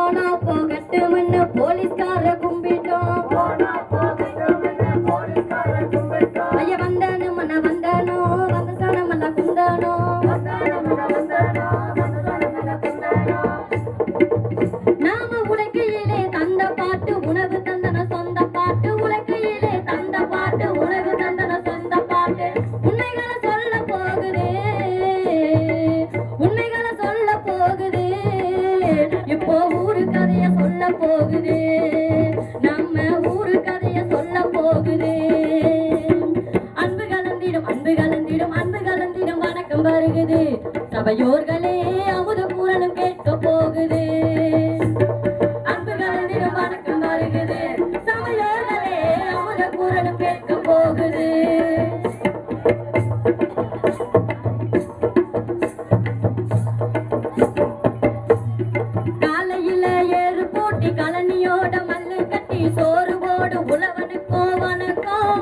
போனா போகட்டும்னு போலீஸ்கார கும்பிட்டோம். ஐயா வந்தானு மன வந்தானோ வந்த சனமல்ல குந்தானோ. நாம உலகையிலே தந்த பாட்டு உணவு தந்தன சொந்த பாட்டு. உலகையிலே தந்த பாட்டு உணவு தந்தன சொந்த பாட்டு. உண்மைகளை சொல்ல போகுது, உண்மைகளை சொல்ல போகுது. இப்போ ஊரு கதைய சொல்ல போகுது, நம்ம ஊரு கதைய சொல்ல போகுது. அன்பு கலந்திடும் அன்பு கலந்திடும் அன்பு கலந்திடும் வணக்கம் வருகுது. சபையோர்களே அமுத பூரணம் கேட்க போகுது. அன்பு கலந்திடும் வணக்கம் வருகுது. சபையோர்களே அமுத பூரணம் கேட்க போகுது. காலையில ஏறு போட்டி கலனியோட மல்லு கட்டி சோறு போடு உழவனுக்கோ வணக்கம்.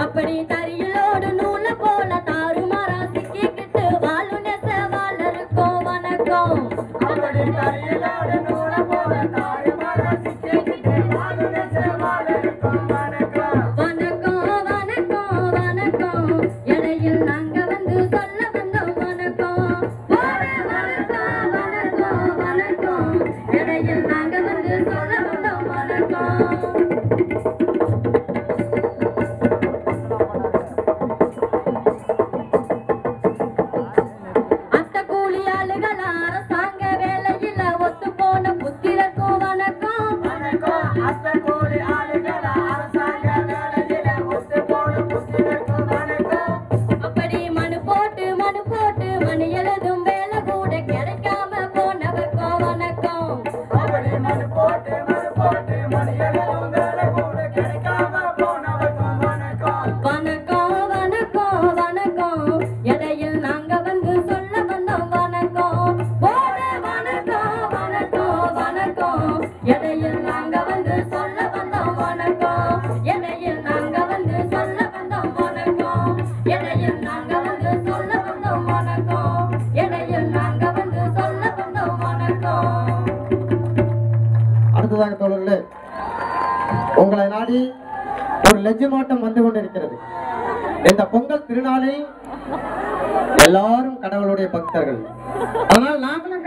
அப்படி தறியலோடு நூல போல தாறுமாறா சிக்கிக்கிட்டு வாழு நெசவாளருக்கோ வணக்கம். வணக்கம் வணக்கம் வணக்கம் இடையில் நாங்க வந்து சொல்ல வந்தோம் வணக்கம். வணக்கம் வணக்கம் வணக்கம் இடையில் நாங்க வந்து சொல்ல வந்தோம் வணக்கம். அத்த கூலி ஆளுகளா அரசாங்க வேலையில ஒத்து போன புத்திரக்கும் வணக்கம். அப்படி மனு போட்டு மணி எழுதும் வேலை கூட கிடைக்காம போனவர்க்கும் வணக்கம். வணக்கம் வணக்கம் வணக்கம் இடையில் நாங்க வந்து சொல்ல வந்தோம் வணக்கம். வணக்கம் வணக்கம் வணக்கம் இடையில் நாங்க வந்து சொல்ல வந்தோம் வணக்கம். இடையில் நாங்க வந்து சொல்ல வந்தோம் வணக்கம். இடையில் நாங்க வந்து சொல்ல வந்தோம் வணக்கம். இடையில் நாங்க வந்து சொல்ல வந்தோம் வணக்கம். அடுத்ததாக தோழர்களே, உங்களை நாடி ஒரு லெஜ்ஜமாட்டம் வந்து கொண்டிருக்கிறது. இந்த பொங்கல் திருநாளில் எல்லாரும் கடவுளுடைய பக்தர்கள். ஆனால் நாங்களும்